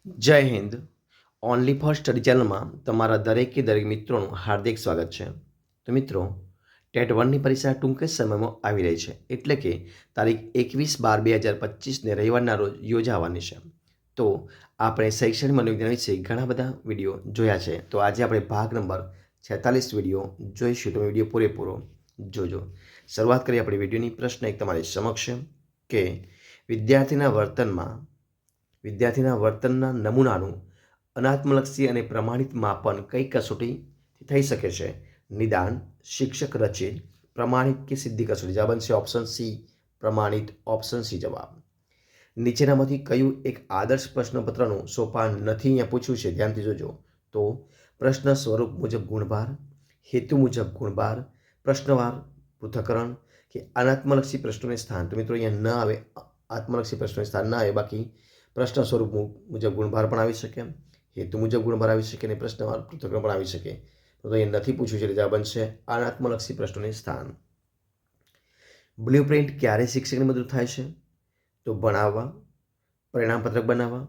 જય Hind. Only for study ચેનલમાં તમારા દરેક મિત્રોનું હાર્દિક સ્વાગત છે. તો મિત્રો, ટેટ 1ની પરીક્ષા ટૂંક જ સમયમાં આવી રહી છે, એટલે કે તારીખ 21/12/2025ને રવિવારના રોજ યોજાવાની છે. તો આપણે શૈક્ષણિક મનોવિજ્ઞાન વિશે ઘણા બધા વિડીયો જોયા છે. તો આજે આપણે ભાગ નંબર 46 વિડીયો જોઈશું. તો વિડીયો પૂરેપૂરો જોજો. શરૂઆત કરીએ આપણે વિડીયોની. પ્રશ્ન એક તમારી સમક્ષ કે વિદ્યાર્થીના વર્તનના નમૂનાનું અનાત્મલક્ષી અને પ્રમાણિત માપન કઈ કસોટીથી થઈ શકે છે? નિદાન, શિક્ષક રચિત, પ્રમાણિત કે સિદ્ધિ કસોટી? જવાબ બનશે ઓપ્શન સી, પ્રમાણિત. ઓપ્શન સી જવાબ. નીચેનામાંથી કયું એક આદર્શ પ્રશ્નપત્રનું સોપાન નથી? અહીંયા પૂછ્યું છે, ધ્યાનથી જોજો. તો પ્રશ્ન સ્વરૂપ મુજબ ગુણભાર, હેતુ મુજબ ગુણભાર, પ્રશ્નવાર પૃથ્થકરણ કે અનાત્મલક્ષી પ્રશ્નોને સ્થાન? તો મિત્રો અહીંયા ન આવે, આત્મલક્ષી પ્રશ્નોને સ્થાન ના આવે. બાકી પ્રશ્ન સ્વરૂપ મુજબ ગુણભાર પણ આવી શકે, હેતુ મુજબ ગુણભાર આવી શકે અને પ્રશ્નવાર પૃથ્થકરણ પણ આવી શકે. તો અહીંયા નથી પૂછ્યું છે, એટલે જવાબ બનશે અનાત્મલક્ષી પ્રશ્નોને સ્થાન. બ્લુપ્રિન્ટ ક્યારે શિક્ષકની મદદ થાય છે? તો ભણાવવા, પરિણામપત્રક બનાવવા,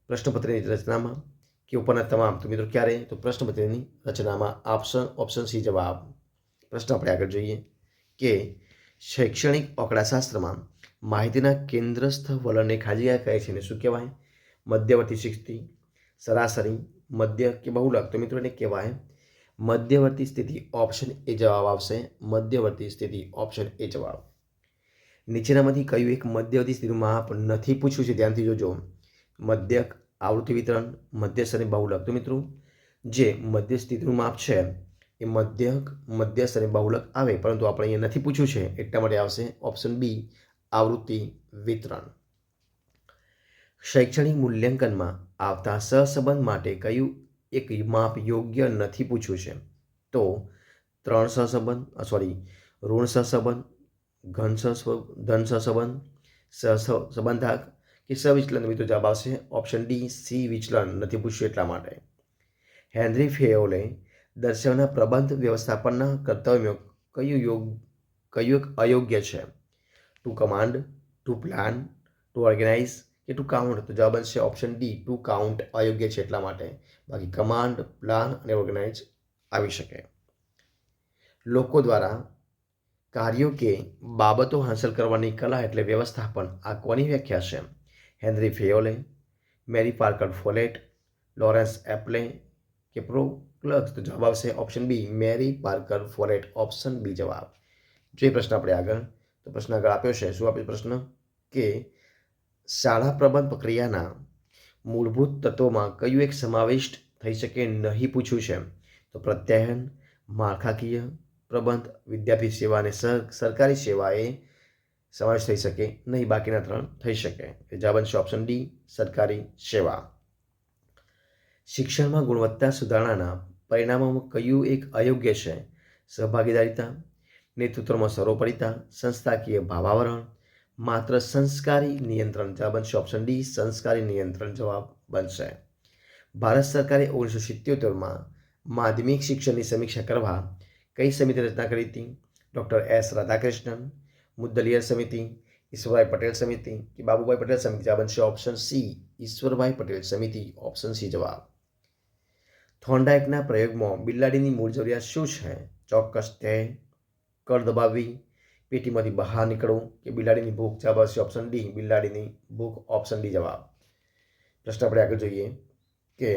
પ્રશ્નપત્રની રચનામાં કે ઉપરના તમામ? તો મિત્રો ક્યારે? તો પ્રશ્નપત્રની રચનામાં. ઓપ્શન સી જવાબ. પ્રશ્ન આપણે આગળ જોઈએ કે શૈક્ષણિક આંકડાશાસ્ત્રમાં માહિતીના કેન્દ્રસ્થ વલણને ખાલી જગ્યા કહે છે ને શું કહેવાય? મધ્યવર્તી સ્થિતિ, સરાસરી, મધ્ય કે બહુલક? તો મિત્રો એને કહેવાય મધ્યવર્તી સ્થિતિ. ઓપ્શન એ જવાબ આવશે. મધ્યવર્તી સ્થિતિ. ઓપ્શન એ જવાબ. નીચેનામાંથી કયું એક મધ્યવર્તી સ્થિતિનું માપ નથી? પૂછ્યું છે, ધ્યાનથી જોજો. મધ્યક, આવૃત્તિ વિતરણ, મધ્યસ્થ અને બહુલક? તો મિત્રો જે મધ્ય સ્થિતિનું માપ છે એ મધ્યક, મધ્યસ્થ અને બહુલક આવે, પરંતુ આપણે અહીંયા નથી પૂછ્યું છે, એટલા માટે આવશે ઓપ્શન બી, આવૃત્તિ વિતરણ. શૈક્ષણિક મૂલ્યાંકનમાં આવતા સહસંબંધ માટે કયું એક માપ યોગ્ય નથી? પૂછ્યું છે. તો ઋણ સહસંબંધ, ધન સહસંબંધ, સહસંબંધાંક કે સહવિચલન? મિત્રો જવાબ આવશે ઓપ્શન ડી, સી વિચલન. નથી પૂછ્યું એટલા માટે. હેનરી ફેયોલે દર્શાવના પ્રબંધ વ્યવસ્થાપનના કર્તવ્યો કયું અયોગ્ય છે? To command, to plan, to organise કે ટુ કાઉન્ટ? તો જવાબ બનશે ઓપ્શન ડી, ટુ કાઉન્ટ. અયોગ્ય છે એટલા માટે. બાકી કમાન્ડ, પ્લાન અને ઓર્ગેનાઇઝ આવી શકે. લોકો દ્વારા કાર્યો કે બાબતો હાંસલ કરવાની કલા એટલે વ્યવસ્થાપન. આ કોની વ્યાખ્યા છે? હેનરી ફેયોલે, મેરી પાર્કર ફોલેટ, લોરેન્સ એપ્લે કે પ્રોક્લસ? તો જવાબ આવશે ઓપ્શન બી, મેરી પાર્કર ફોલેટ. ઓપ્શન બી જવાબ. જે પ્રશ્ન આપણે આગળ, તો પ્રશ્ન આગળ આપ્યો છે. શું આપ્યો પ્રશ્ન? કે શાળા પ્રબંધ પ્રક્રિયાના મૂળભૂત તત્વોમાં કયું એક સમાવિષ્ટ થઈ શકે નહીં? પૂછ્યું છે. તો પ્રત્યાયન, માળખાકીય પ્રબંધ, વિદ્યાર્થી સેવા અને સરકારી સેવા એ સમાવેશ થઈ શકે નહીં. બાકીના 3 થઈ શકે. જવાબ બનશે ઓપ્શન ડી, સરકારી સેવા. શિક્ષણમાં ગુણવત્તા સુધારણાના પરિણામોમાં કયું એક અયોગ્ય છે? સહભાગીદારિતા, નેતૃત્વમાં સર્વોપરિતા, સંસ્થાકીય ભાવાવરણ, માત્ર સંસ્કારી નિયંત્રણ? જવાબ બનશે ઓપ્શન ડી, સંસ્કારી નિયંત્રણ જવાબ બનશે. ભારત સરકારે 1977માં માધ્યમિક શિક્ષણની સમીક્ષા કરવા કઈ સમિતિની રચના કરી હતી? ડૉક્ટર એસ રાધાકૃષ્ણન, મુદ્દલિયર સમિતિ, ઈશ્વરભાઈ પટેલ સમિતિ કે બાબુભાઈ પટેલ સમિતિ? જવાબ બનશે ઓપ્શન સી, ઈશ્વરભાઈ પટેલ સમિતિ. ઓપ્શન સી જવાબ. થોર્નડાઇકના પ્રયોગમાં બિલાડીની મૂળ જરૂરિયાત શું છે? ચોક્કસ ધ્યેય, કળ દબાવવી, પેટીમાંથી બહાર નીકળવું કે બિલાડીની ભૂખ? જવાબ આવશે ઓપ્શન ડી, બિલાડીની ભૂખ. ઓપ્શન ડી જવાબ. પ્રશ્ન આપણે આગળ જોઈએ કે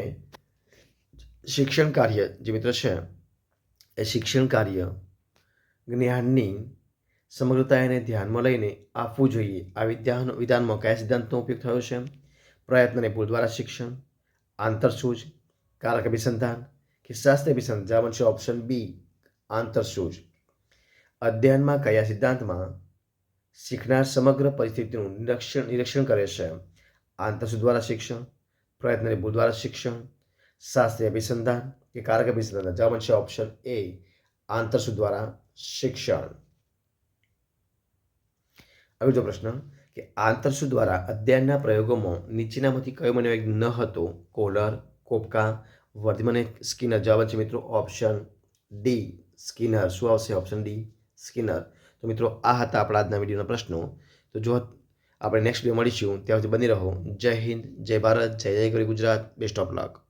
શિક્ષણ કાર્ય જે મિત્ર છે એ શિક્ષણ કાર્ય જ્ઞાનની સમગ્રતાને ધ્યાનમાં લઈને આપવું જોઈએ. આ વિધાનમાં કયા સિદ્ધાંતનો ઉપયોગ થયો છે? પ્રયત્ન અને ભૂલ દ્વારા શિક્ષણ, આંતરસૂઝ, કારક અભિસંધાન કે શાસ્ત્રીય અભિસંધાન? જવાબ બનશે ઓપ્શન બી, આંતરસૂઝ. અધ્યયનમાં કયા સિદ્ધાંતમાં શીખનાર સમગ્ર પરિસ્થિતિનું નિરીક્ષણ કરે છે? આંતરસૂઝ દ્વારા શિક્ષણ, પ્રયત્ન અને ભૂલ દ્વારા શિક્ષણ, શાસ્ત્રીય અભિસંધાન કે કારક અભિસંધાન? જવાબ બનશે ઓપ્શન એ, આંતરસૂઝ દ્વારા શિક્ષણ. આગળ પ્રશ્ન કે આંતરસૂઝ દ્વારા અધ્યયનના પ્રયોગોમાં નીચેનામાંથી કયો મનોવેગ ન હતો? કોહલર, કોપકા, વર્ધમાન અને સ્કિનર? જવાબ છે મિત્રો ઓપ્શન ડી, સ્કિનર. શું આવશે? Option D, Skinner. તો મિત્રો આ હતા આપણા આજના વિડીયોના પ્રશ્નો. તો જો આપણે નેક્સ્ટ વિડીયો મળીશું. ત્યાં સુધી બની રહો. જય હિન્દ, જય ભારત, જય જય ગરી ગુજરાત. Best of luck.